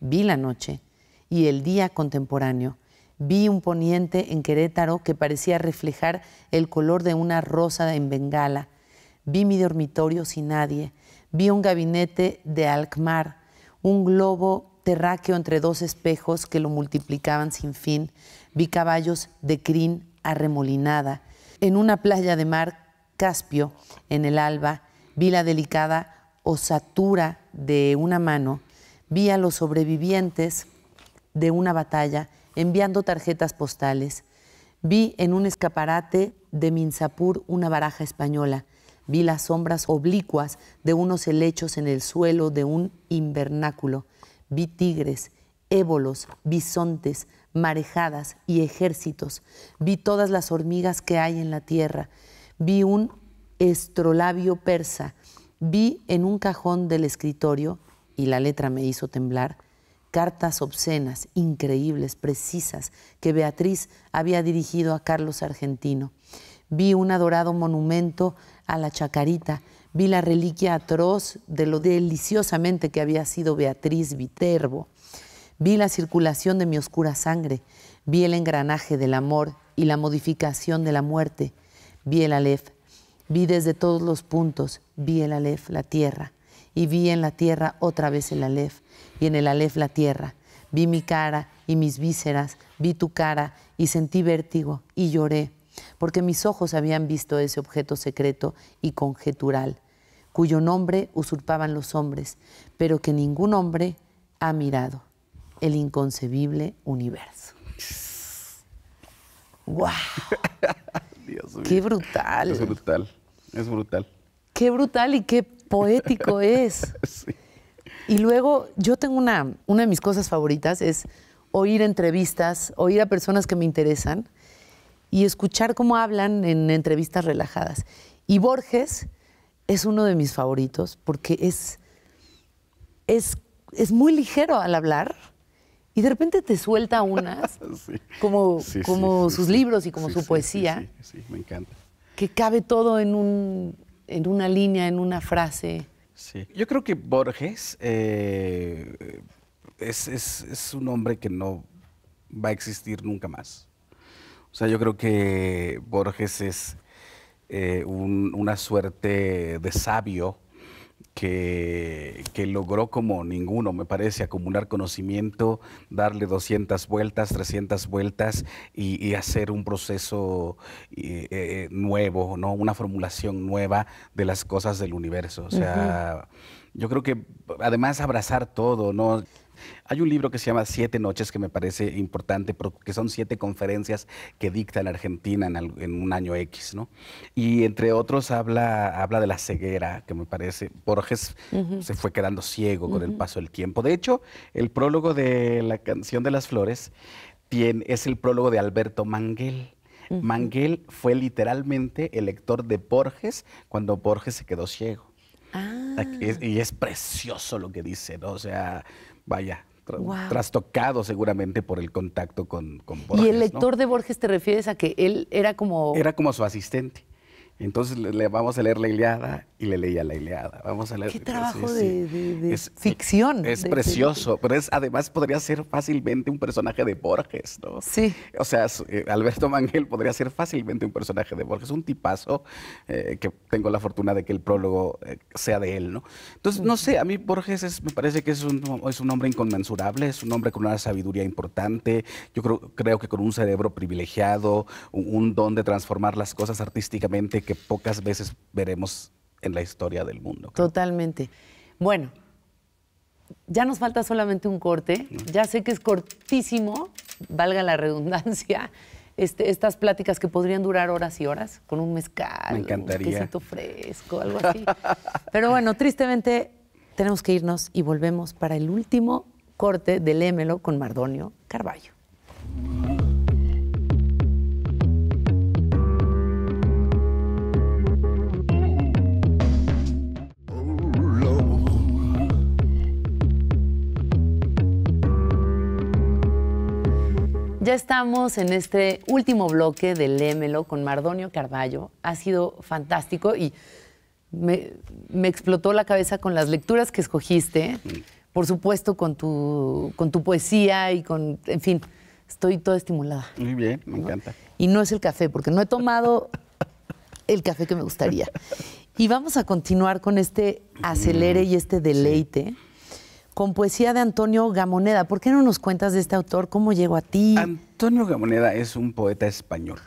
Vi la noche y el día contemporáneo. Vi un poniente en Querétaro que parecía reflejar el color de una rosa en Bengala. Vi mi dormitorio sin nadie. Vi un gabinete de Alkmaar, un globo terráqueo entre dos espejos que lo multiplicaban sin fin. Vi caballos de crin arremolinada. En una playa de mar Caspio, en el alba, vi la delicada osatura de una mano. Vi a los sobrevivientes de una batalla enviando tarjetas postales. Vi en un escaparate de Minsapur una baraja española. Vi las sombras oblicuas de unos helechos en el suelo de un invernáculo. Vi tigres, ébolos, bisontes, marejadas y ejércitos. Vi todas las hormigas que hay en la tierra. Vi un estrolabio persa. Vi en un cajón del escritorio, y la letra me hizo temblar, cartas obscenas, increíbles, precisas, que Beatriz había dirigido a Carlos Argentino. Vi un adorado monumento a la chacarita. Vi la reliquia atroz de lo deliciosamente que había sido Beatriz Viterbo. Vi la circulación de mi oscura sangre. Vi el engranaje del amor y la modificación de la muerte. Vi el Aleph. Vi desde todos los puntos. Vi el Aleph, la tierra. Y vi en la tierra otra vez el Aleph. Y en el Aleph la tierra. Vi mi cara y mis vísceras. Vi tu cara y sentí vértigo y lloré. Porque mis ojos habían visto ese objeto secreto y conjetural, cuyo nombre usurpaban los hombres, pero que ningún hombre ha mirado. El inconcebible universo. ¡Guau! Dios mío. ¡Qué brutal! Es brutal, es brutal. ¡Qué brutal y qué poético es! Sí. Y luego, yo tengo una de mis cosas favoritas, es oír entrevistas, oír a personas que me interesan y escuchar cómo hablan en entrevistas relajadas. Y Borges es uno de mis favoritos porque es muy ligero al hablar y de repente te suelta unas, Sí. como Sí, sus sí. libros y como Sí, su sí, poesía, sí, me encanta. que cabe todo en una línea, en una frase. Sí. Yo creo que Borges es un hombre que no va a existir nunca más. O sea, yo creo que Borges es una suerte de sabio que logró como ninguno, me parece, acumular conocimiento, darle 200 vueltas, 300 vueltas y hacer un proceso nuevo, ¿no? Una formulación nueva de las cosas del universo. O sea, yo creo que además abrazar todo, ¿no? Hay un libro que se llama 7 noches que me parece importante porque son 7 conferencias que dicta en Argentina en un año X, ¿no? Y entre otros habla de la ceguera, que me parece, Borges se fue quedando ciego con el paso del tiempo. De hecho, el prólogo de la canción de las flores es el prólogo de Alberto Manguel. Manguel fue literalmente el lector de Borges cuando Borges se quedó ciego. Y es precioso lo que dice, ¿no? O sea, vaya, trastocado seguramente por el contacto con Borges. ¿Y el lector de Borges te refieres a que él era como...? Era como su asistente. Entonces le vamos a leer la Ilíada y le leía la Ilíada. Vamos a leer. Qué trabajo sí. de ficción. Es precioso, pero además podría ser fácilmente un personaje de Borges, ¿no? Sí. O sea, Alberto Mangel podría ser fácilmente un personaje de Borges, un tipazo que tengo la fortuna de que el prólogo sea de él, ¿no? Entonces, no sé, a mí Borges me parece que es un hombre inconmensurable, es un hombre con una sabiduría importante, yo creo que con un cerebro privilegiado, un don de transformar las cosas artísticamente que pocas veces veremos en la historia del mundo. Creo. Totalmente. Bueno, ya nos falta solamente un corte. Ya sé que es cortísimo, valga la redundancia, estas pláticas que podrían durar horas y horas, con un mezcal, me encantaría. Un quesito fresco, algo así. Pero bueno, tristemente tenemos que irnos y volvemos para el último corte de Lémelo con Mardonio Carballo. Ya estamos en este último bloque de Lémelo con Mardonio Carballo. Ha sido fantástico y me explotó la cabeza con las lecturas que escogiste. Por supuesto, con tu poesía y con... En fin, estoy toda estimulada. Muy bien, me encanta. Y no es el café, porque no he tomado el café que me gustaría. Y vamos a continuar con este acelere y este deleite. Sí. Con poesía de Antonio Gamoneda. ¿Por qué no nos cuentas de este autor? ¿Cómo llegó a ti? Antonio Gamoneda es un poeta español.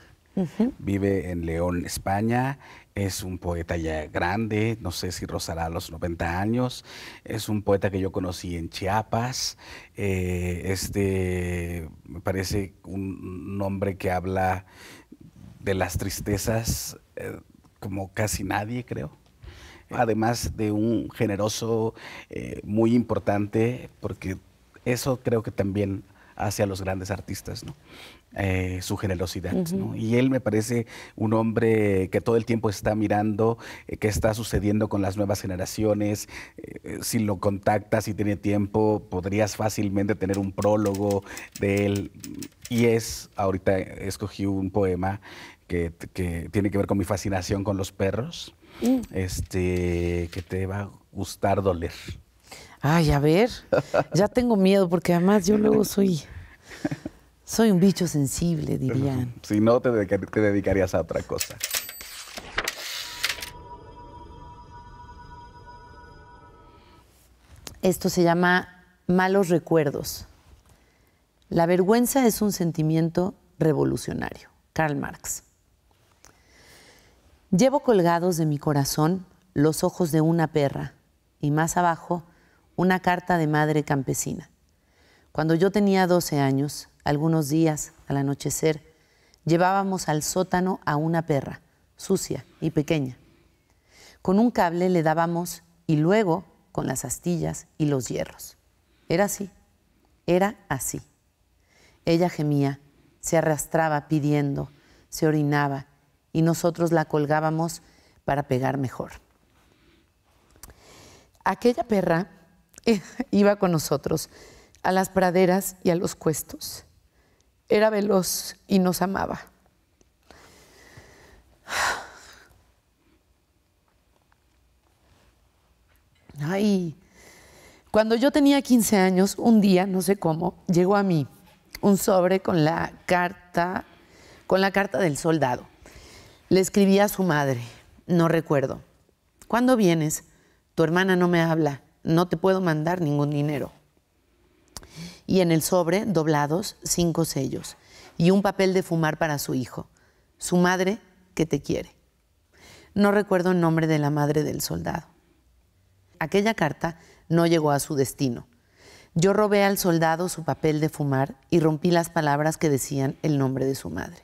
Vive en León, España. Es un poeta ya grande, no sé si rozará los 90 años. Es un poeta que yo conocí en Chiapas. Me parece un hombre que habla de las tristezas como casi nadie, creo. Además de un generoso muy importante, porque eso creo que también hace a los grandes artistas, ¿no? Su generosidad, ¿no? Y él me parece un hombre que todo el tiempo está mirando qué está sucediendo con las nuevas generaciones. Si lo contactas, si tiene tiempo, podrías fácilmente tener un prólogo de él. Y ahorita escogí un poema que tiene que ver con mi fascinación con los perros. Que te va a gustar doler. Ay, a ver, ya tengo miedo porque además yo luego soy un bicho sensible, dirían. Si no, te dedicarías a otra cosa. Esto se llama Malos Recuerdos. La vergüenza es un sentimiento revolucionario. Karl Marx. Llevo colgados de mi corazón los ojos de una perra y más abajo una carta de madre campesina. Cuando yo tenía 12 años, algunos días al anochecer, llevábamos al sótano a una perra, sucia y pequeña. Con un cable le dábamos y luego con las astillas y los hierros. Era así. Ella gemía, se arrastraba pidiendo, se orinaba, y nosotros la colgábamos para pegar mejor. Aquella perra iba con nosotros a las praderas y a los cuestos. Era veloz y nos amaba. Ay, cuando yo tenía 15 años, un día, no sé cómo, llegó a mí un sobre con la carta del soldado. Le escribí a su madre, no recuerdo. ¿Cuándo vienes? Tu hermana no me habla, no te puedo mandar ningún dinero. Y en el sobre, doblados, 5 sellos y un papel de fumar para su hijo. Su madre que te quiere. No recuerdo el nombre de la madre del soldado. Aquella carta no llegó a su destino. Yo robé al soldado su papel de fumar y rompí las palabras que decían el nombre de su madre.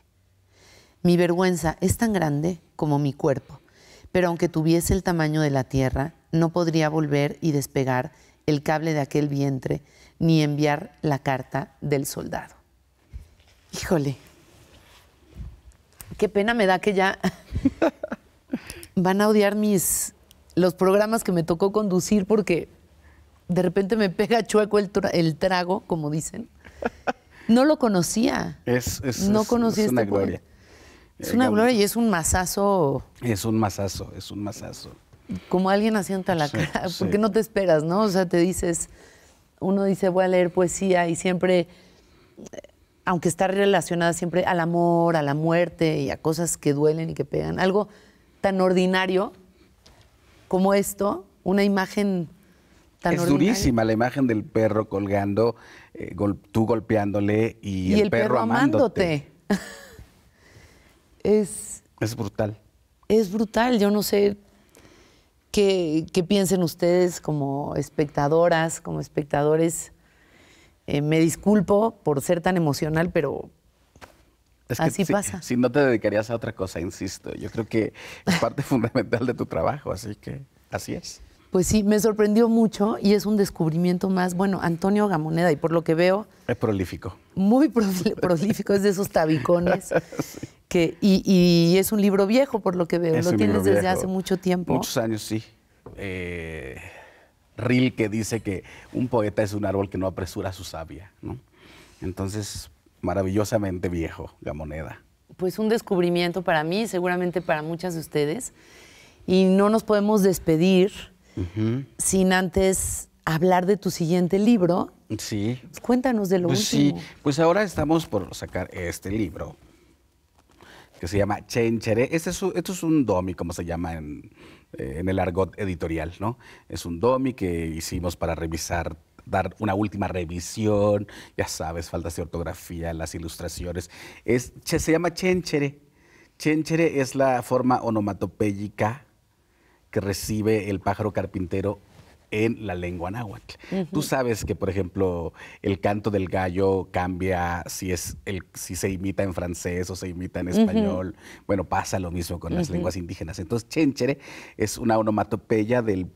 Mi vergüenza es tan grande como mi cuerpo, pero aunque tuviese el tamaño de la tierra, no podría volver y despegar el cable de aquel vientre, ni enviar la carta del soldado. Híjole, qué pena me da que ya van a odiar los programas que me tocó conducir porque de repente me pega chueco el trago, como dicen. No lo conocía. No conocía es una gloria. Es una gloria y es un mazazo. Es un mazazo, es un mazazo. Como alguien haciéndote la cara, sí. porque no te esperas, ¿no? O sea, te dices, uno dice, voy a leer poesía y siempre, aunque está relacionada siempre al amor, a la muerte y a cosas que duelen y que pegan, algo tan ordinario como esto, una imagen tan es ordinaria. durísima la imagen del perro colgando, tú golpeándole y el perro amándote. Es brutal. Es brutal. Yo no sé qué piensen ustedes como espectadoras, como espectadores. Me disculpo por ser tan emocional, pero Es que así pasa. Si no te dedicarías a otra cosa, insisto. Yo creo que es parte fundamental de tu trabajo, así que así es. Pues sí, me sorprendió mucho y es un descubrimiento más. Bueno, Antonio Gamoneda, y por lo que veo... Es prolífico. Muy prolífico, es de esos tabicones. Sí. Y es un libro viejo, por lo que veo. Lo tienes desde hace mucho tiempo. Muchos años, sí. Rilke dice que un poeta es un árbol que no apresura su savia, ¿no? Entonces, maravillosamente viejo, Gamoneda. Pues un descubrimiento para mí, seguramente para muchas de ustedes. Y no nos podemos despedir sin antes hablar de tu siguiente libro. Sí. Cuéntanos de lo último. Sí, pues ahora estamos por sacar este libro que se llama Chénchere. Esto es un domi, como se llama en el argot editorial, ¿no? Es un domi que hicimos para revisar, dar una última revisión, ya sabes, faltas de ortografía, las ilustraciones. Se llama Chénchere. Chénchere es la forma onomatopéyica que recibe el pájaro carpintero en la lengua náhuatl. Tú sabes que, por ejemplo, el canto del gallo cambia si se imita en francés o se imita en español. Bueno, pasa lo mismo con las lenguas indígenas. Entonces, chénchere es una onomatopeya de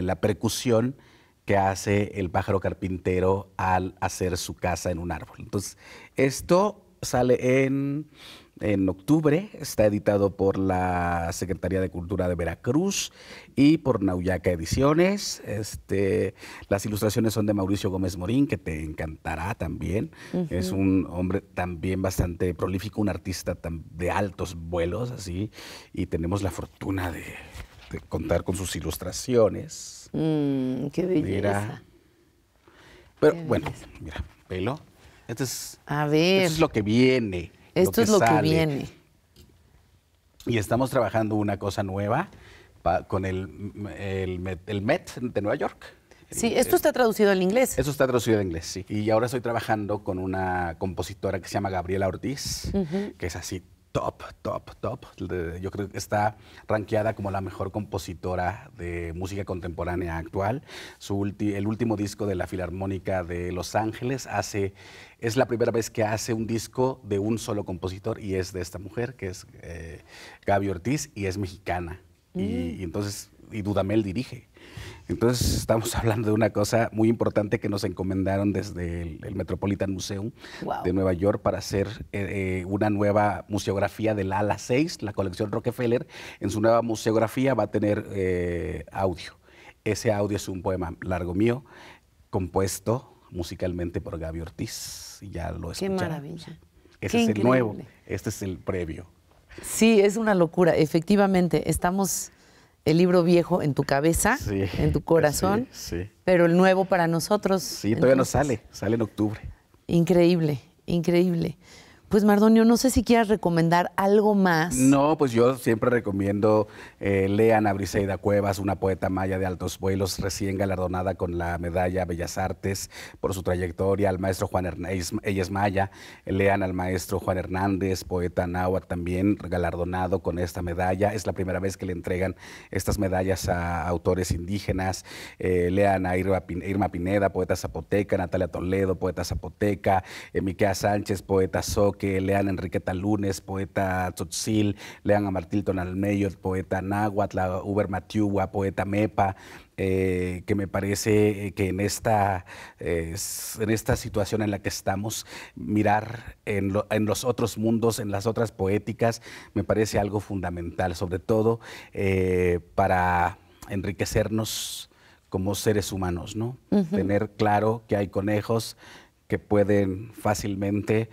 la percusión que hace el pájaro carpintero al hacer su casa en un árbol. Entonces, esto sale en octubre, está editado por la Secretaría de Cultura de Veracruz y por Nauyaca Ediciones. Las ilustraciones son de Mauricio Gómez Morín, que te encantará también. Es un hombre también bastante prolífico, un artista de altos vuelos, así, y tenemos la fortuna de contar con sus ilustraciones. ¡Qué belleza! Mira. Pero bueno, mira, velo. Esto es lo que viene. Esto es lo que viene. Y estamos trabajando una cosa nueva con el Met de Nueva York. Sí, esto está traducido al inglés. Eso está traducido al inglés, sí. Y ahora estoy trabajando con una compositora que se llama Gabriela Ortiz, que es así top. Yo creo que está rankeada como la mejor compositora de música contemporánea actual. El último disco de la Filarmónica de Los Ángeles es la primera vez que hace un disco de un solo compositor y es de esta mujer, que es Gaby Ortiz, y es mexicana. Y entonces, Dudamel dirige. Entonces estamos hablando de una cosa muy importante que nos encomendaron desde el Metropolitan Museum de Nueva York para hacer una nueva museografía del ala 6, la colección Rockefeller. En su nueva museografía va a tener audio. Ese audio es un poema largo mío, compuesto musicalmente por Gaby Ortiz. Ya lo escucharon. ¡Qué maravilla! Ese es el nuevo, este es el previo. Sí, es una locura. Efectivamente, estamos... El libro viejo en tu cabeza, en tu corazón, pero el nuevo para nosotros. Sí, todavía no sale en octubre. Increíble, increíble. Pues Mardonio, no sé si quieras recomendar algo más. No, pues yo siempre recomiendo, lean a Briseida Cuevas, una poeta maya de altos vuelos, recién galardonada con la medalla Bellas Artes por su trayectoria, al maestro Juan Hernández, ella es maya, lean al maestro Juan Hernández, poeta náhuatl también galardonado con esta medalla, es la primera vez que le entregan estas medallas a autores indígenas, lean a Irma Pineda, poeta zapoteca, Natalia Toledo, poeta zapoteca, Miquea Sánchez, poeta zoque, lean a Enriqueta Lunes, poeta tzotzil, lean a Martilton Almeyo, poeta náhuatl, a Uber Matiúa, poeta mepa, que me parece que en esta situación en la que estamos, mirar en los otros mundos, en las otras poéticas, me parece algo fundamental, sobre todo para enriquecernos como seres humanos, ¿no? Tener claro que hay conejos que pueden fácilmente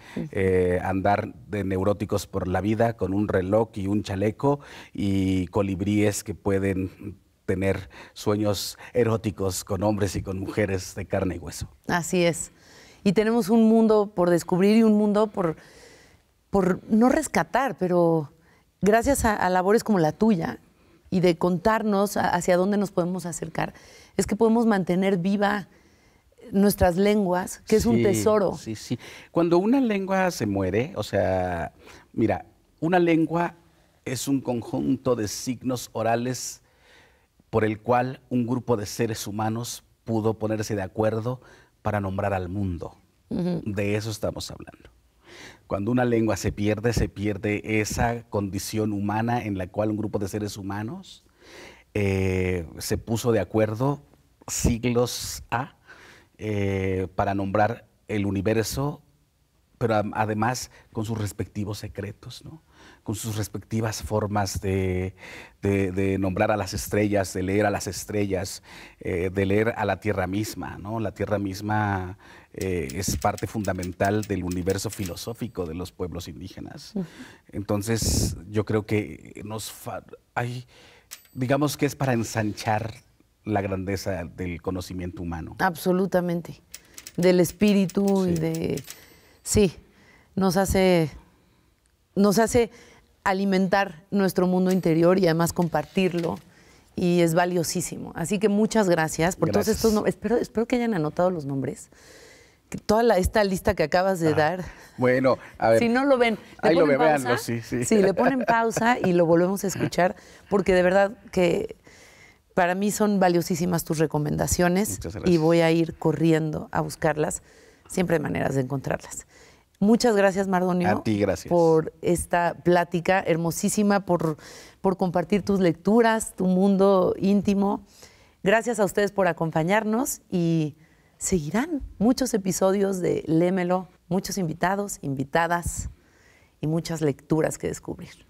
andar de neuróticos por la vida con un reloj y un chaleco, y colibríes que pueden tener sueños eróticos con hombres y con mujeres de carne y hueso. Así es. Y tenemos un mundo por descubrir y un mundo por no rescatar, pero gracias a labores como la tuya y de contarnos hacia dónde nos podemos acercar, es que podemos mantener viva nuestras lenguas, que es un tesoro. Sí, sí. Cuando una lengua se muere, o sea, mira, una lengua es un conjunto de signos orales por el cual un grupo de seres humanos pudo ponerse de acuerdo para nombrar al mundo. De eso estamos hablando. Cuando una lengua se pierde esa condición humana en la cual un grupo de seres humanos se puso de acuerdo siglos para nombrar el universo, pero además con sus respectivos secretos, ¿no? Con sus respectivas formas de nombrar a las estrellas, de leer a las estrellas, de leer a la Tierra misma, ¿no? La Tierra misma es parte fundamental del universo filosófico de los pueblos indígenas. Entonces, yo creo que digamos que es para ensanchar la grandeza del conocimiento humano. Absolutamente. Del espíritu y de... Sí, nos hace alimentar nuestro mundo interior y además compartirlo, y es valiosísimo. Así que muchas gracias por todos estos nombres. Espero que hayan anotado los nombres. Toda esta lista que acabas de dar. Bueno, a ver. Si no lo ven, ahí lo pausa. Sí. Sí, le ponen pausa y lo volvemos a escuchar, porque de verdad que para mí son valiosísimas tus recomendaciones. Muchas gracias. Y voy a ir corriendo a buscarlas. Siempre hay maneras de encontrarlas. Muchas gracias, Mardonio. A ti, gracias. Por esta plática hermosísima, por compartir tus lecturas, tu mundo íntimo. Gracias a ustedes por acompañarnos, y seguirán muchos episodios de Lémelo, muchos invitados, invitadas y muchas lecturas que descubrir.